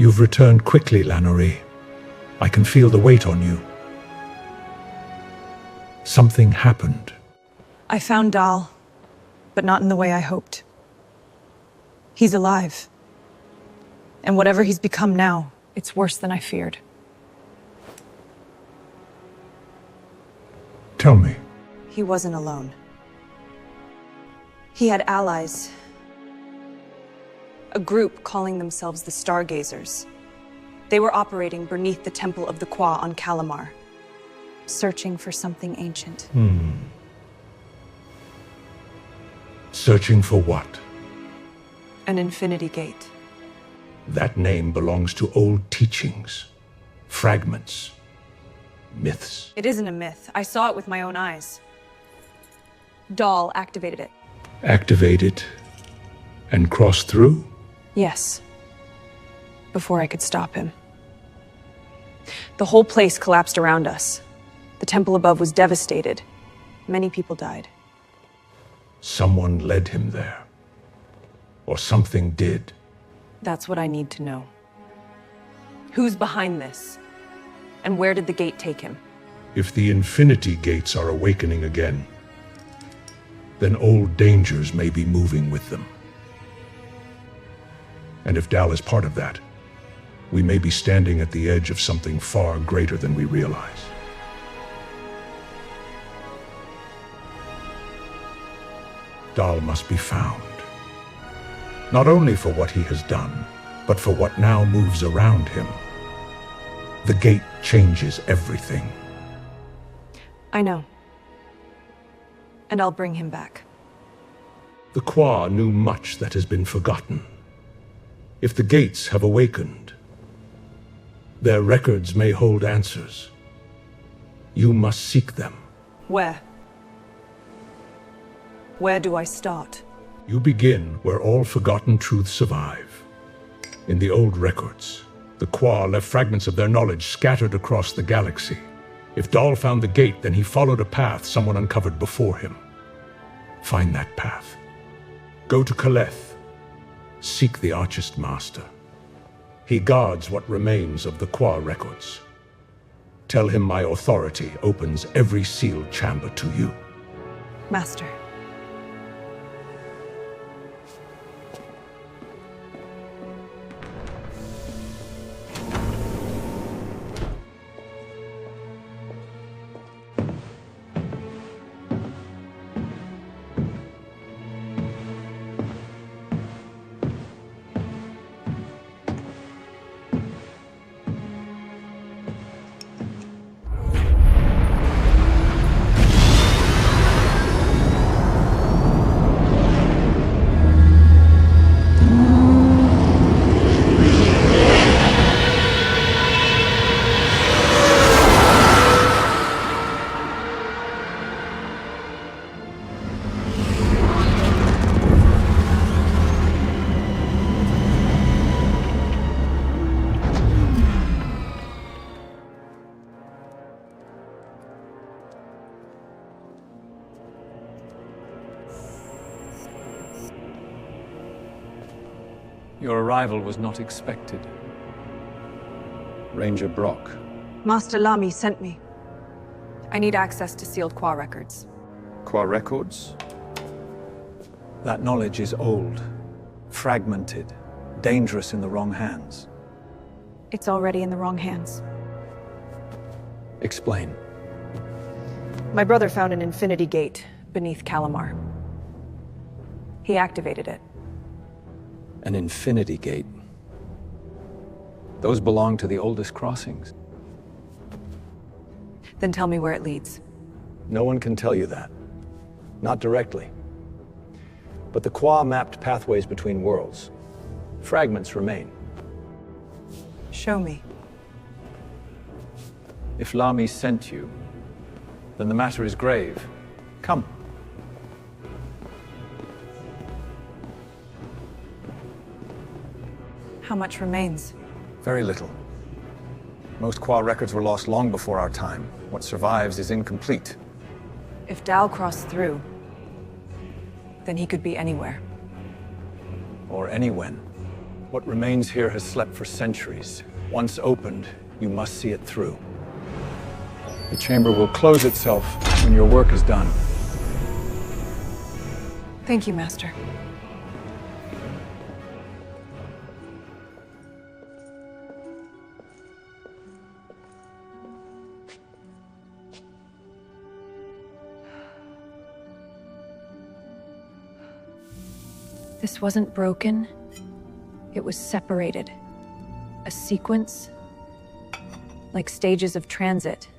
You've returned quickly, Lanoree. I can feel the weight on you. Something happened. I found Dal, but not in the way I hoped. He's alive. And whatever he's become now, it's worse than I feared. Tell me. He wasn't alone. He had allies. A group calling themselves the Stargazers. They were operating beneath the Temple of the Qua on Calamar, searching for something ancient. Searching for what? An infinity gate. That name belongs to old teachings, fragments, myths. It isn't a myth. I saw it with my own eyes. Dal activated it. Activated and crossed through? Yes. Before I could stop him. The whole place collapsed around us. The temple above was devastated. Many people died. Someone led him there. Or something did. That's what I need to know. Who's behind this? And where did the gate take him? If the infinity gates are awakening again, then old dangers may be moving with them. And if Dal is part of that, we may be standing at the edge of something far greater than we realize. Dal must be found. Not only for what he has done, but for what now moves around him. The gate changes everything. I know. And I'll bring him back. The Qua knew much that has been forgotten. If the gates have awakened, their records may hold answers. You must seek them. Where? Where do I start? You begin where all forgotten truths survive. In the old records, the Qua left fragments of their knowledge scattered across the galaxy. If Dal found the gate, then he followed a path someone uncovered before him. Find that path. Go to Kaleth. Seek the Archist Master. He guards what remains of the Qua records. Tell him my authority opens every sealed chamber to you. Master. Your arrival was not expected. Ranger Brock. Master Lamy sent me. I need access to sealed Qua records. Qua records? That knowledge is old, fragmented, dangerous in the wrong hands. It's already in the wrong hands. Explain. My brother found an infinity gate beneath Calamar. He activated it. An infinity gate. Those belong to the oldest crossings. Then tell me where it leads. No one can tell you that. Not directly. But the Qua mapped pathways between worlds. Fragments remain. Show me. If Lamy sent you, then the matter is grave. Come. How much remains? Very little. Most Qua records were lost long before our time. What survives is incomplete. If Dal crossed through, then he could be anywhere. Or any when. What remains here has slept for centuries. Once opened, you must see it through. The chamber will close itself when your work is done. Thank you, Master. This wasn't broken. It was separated. A sequence, like stages of transit.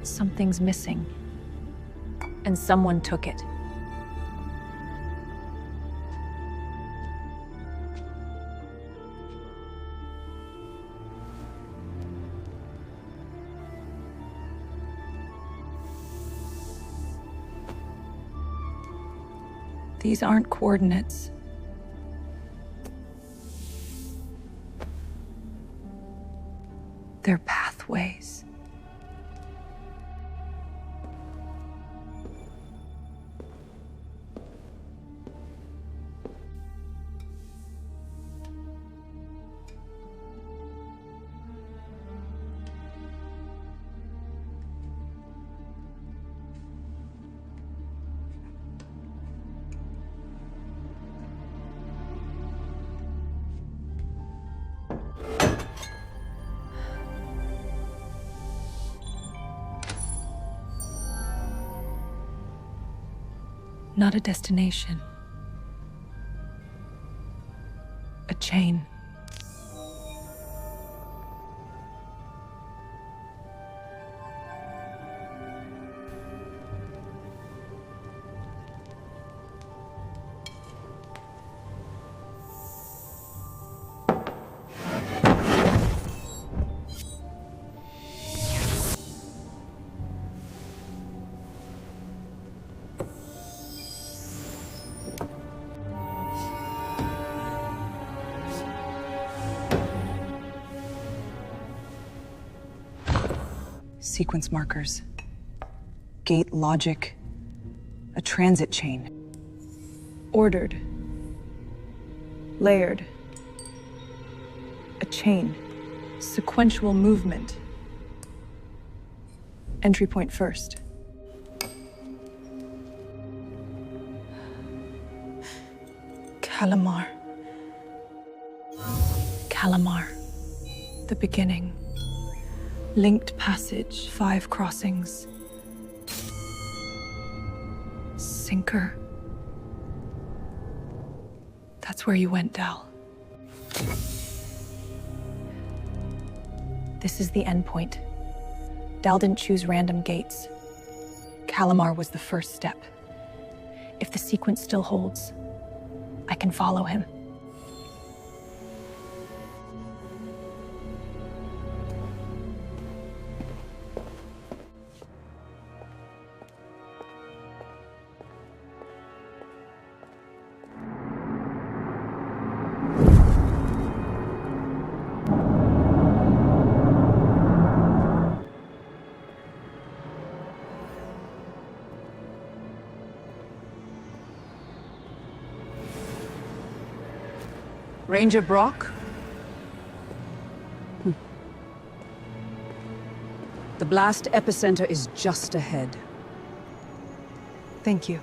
Something's missing. And someone took it. These aren't coordinates. They're pathways. Not a destination. A chain. Sequence markers. Gate logic. A transit chain. Ordered. Layered. A chain. Sequential movement. Entry point first. Calamar. Calamar. The beginning. Linked passage, 5 crossings. Sinker. That's where you went, Dal. This is the endpoint. Dal didn't choose random gates. Calamar was the first step. If the sequence still holds, I can follow him. Ranger Brock? The blast epicenter is just ahead. Thank you.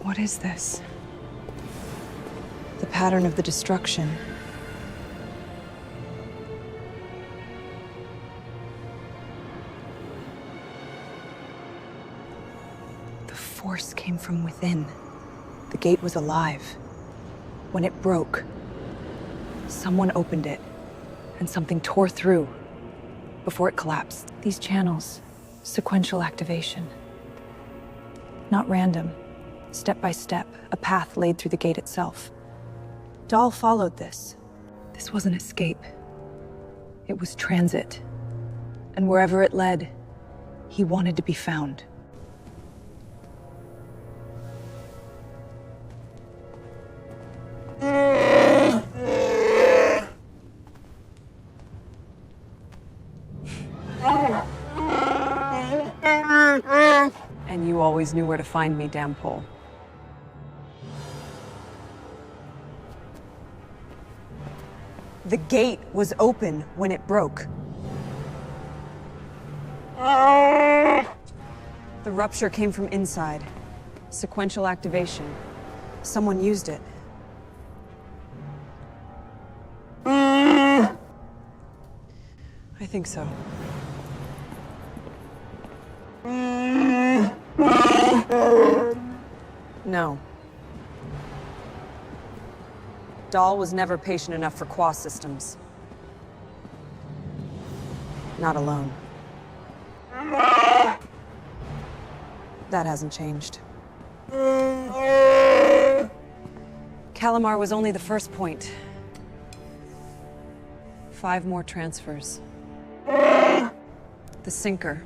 What is this? The pattern of the destruction. The force came from within. The gate was alive. When it broke, someone opened it, and something tore through before it collapsed. These channels, sequential activation. Not random, step by step, a path laid through the gate itself. Dal followed this. This wasn't escape. It was transit. And wherever it led, he wanted to be found. And you always knew where to find me, damn pole. The gate was open when it broke. The rupture came from inside. Sequential activation. Someone used it. I think so. No. Dahl was never patient enough for Qua systems. Not alone. That hasn't changed. Calamar was only the first point. 5 more transfers. The sinker.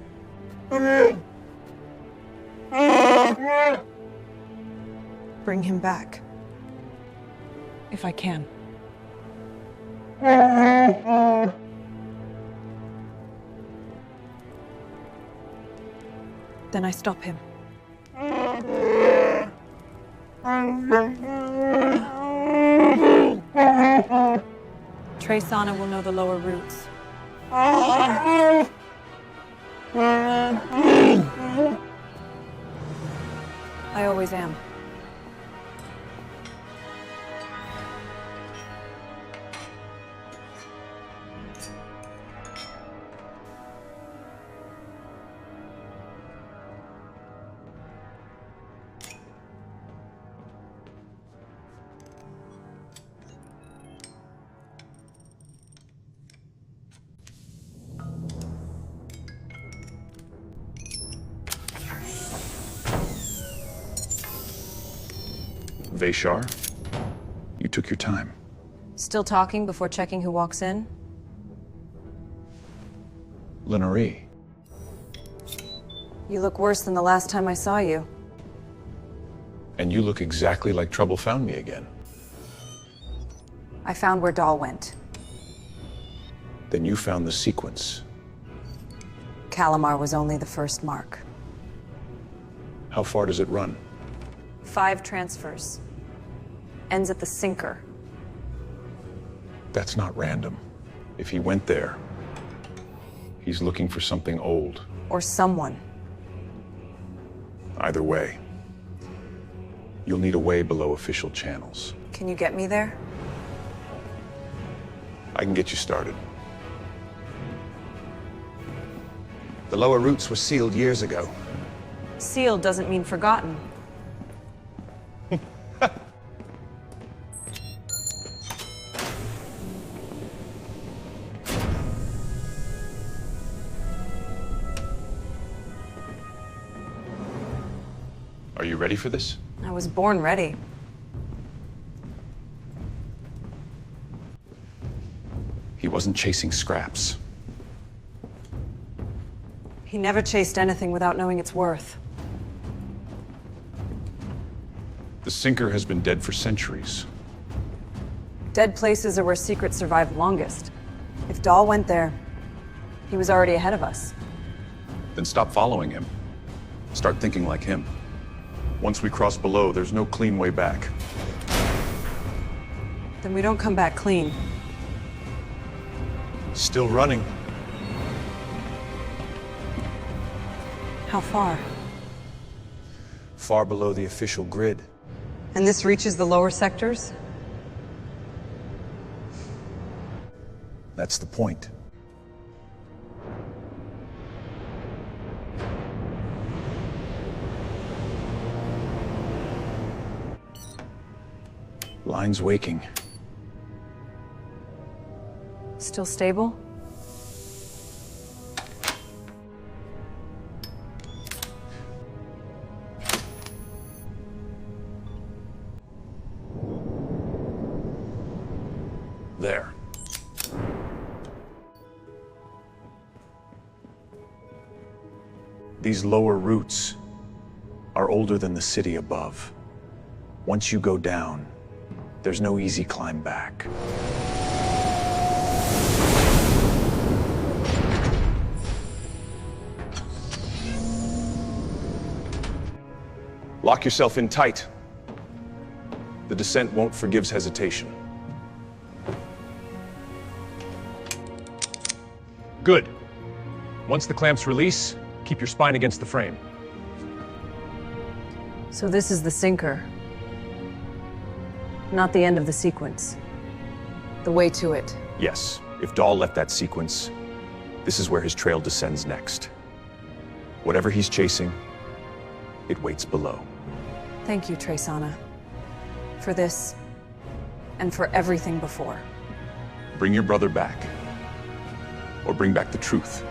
Bring him back. If I can. Then I stop him. Traysana will know the lower routes. I always am. Vashar, you took your time. Still talking before checking who walks in? Lanoree, You look worse than the last time I saw you. and you look exactly like Trouble found me again. I found where Dahl went. Then you found the sequence. Calamar was only the first mark. How far does it run? 5 transfers. Ends at the sinker. That's not random. If he went there, he's looking for something old. Or someone. Either way, you'll need a way below official channels. Can you get me there? I can get you started. The lower routes were sealed years ago. Sealed doesn't mean forgotten. Are you ready for this? I was born ready. He wasn't chasing scraps. He never chased anything without knowing its worth. The sinker has been dead for centuries. Dead places are where secrets survive longest. If Dahl went there, he was already ahead of us. Then stop following him. Start thinking like him. Once we cross below, there's no clean way back. Then we don't come back clean. Still running. How far? Far below the official grid. And this reaches the lower sectors? That's the point. Line's waking. Still stable? There. These lower routes are older than the city above. Once you go down, there's no easy climb back. Lock yourself in tight. The descent won't forgive hesitation. Good. Once the clamps release, keep your spine against the frame. So this is the sinker. Not the end of the sequence. The way to it. Yes, if Dahl left that sequence, this is where his trail descends next. Whatever he's chasing, it waits below. Thank you, Traysana. For this, and for everything before. Bring your brother back. Or bring back the truth.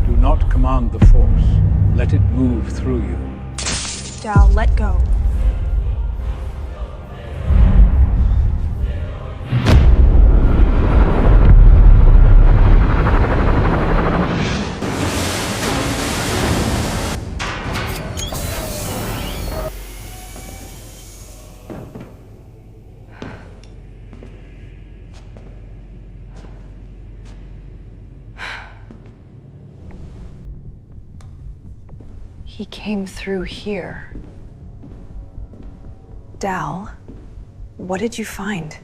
Do not command the Force. Let it move through you. Dal, let go. He came through here. Dal, what did you find?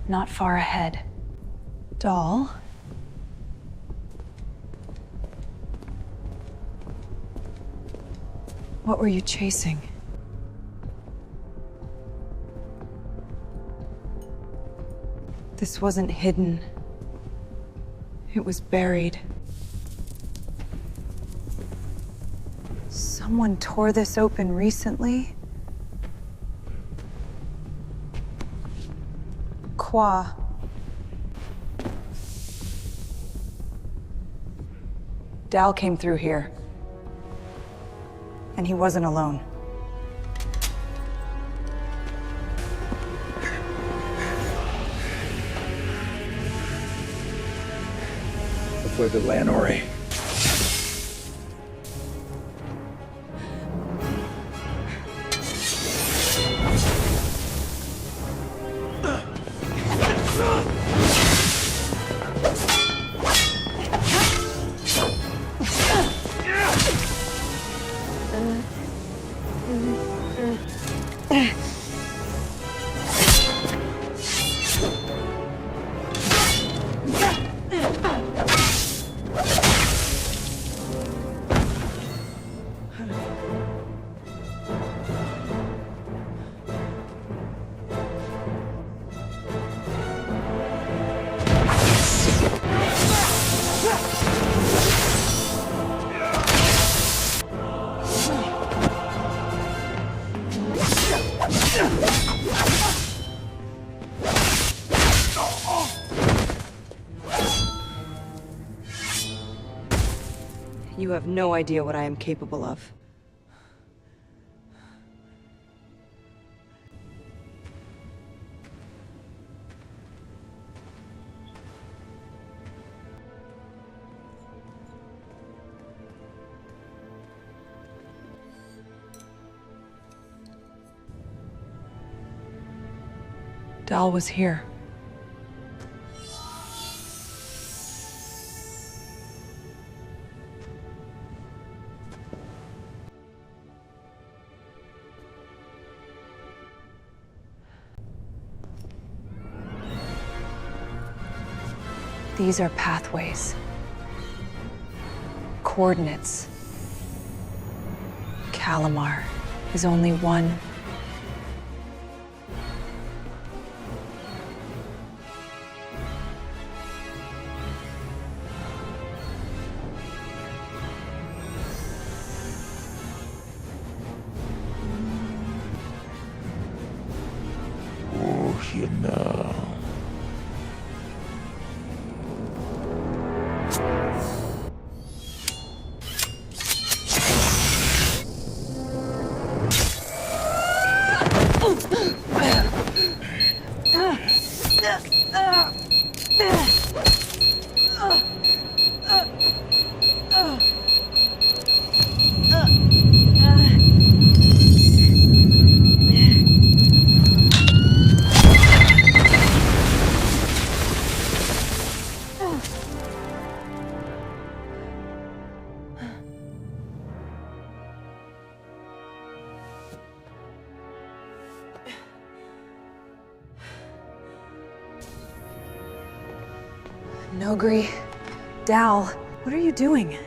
Not far ahead. Dal? What were you chasing? This wasn't hidden. It was buried. Someone tore this open recently? Qua. Dal came through here. And he wasn't alone. For the Lanoree. You have no idea what I am capable of. Dal was here. These are pathways. Coordinates. Calamar is only one. Oh, you know. Nogri. Dal, what are you doing?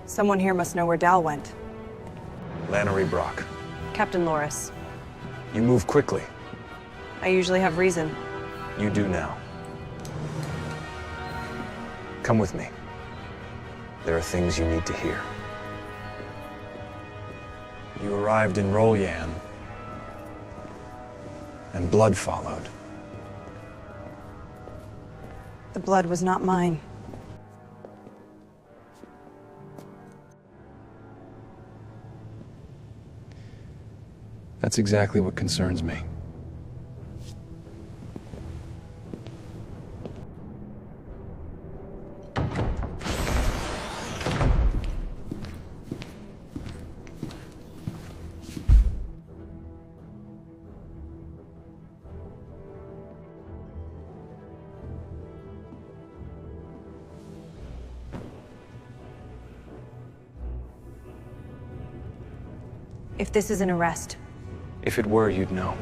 Someone here must know where Dal went. Lanoree Brock. Captain Loris. You move quickly. I usually have reason. You do now. Come with me. There are things you need to hear. You arrived in Rolyan, and blood followed. The blood was not mine. That's exactly what concerns me. If this is an arrest, If it were, you'd know.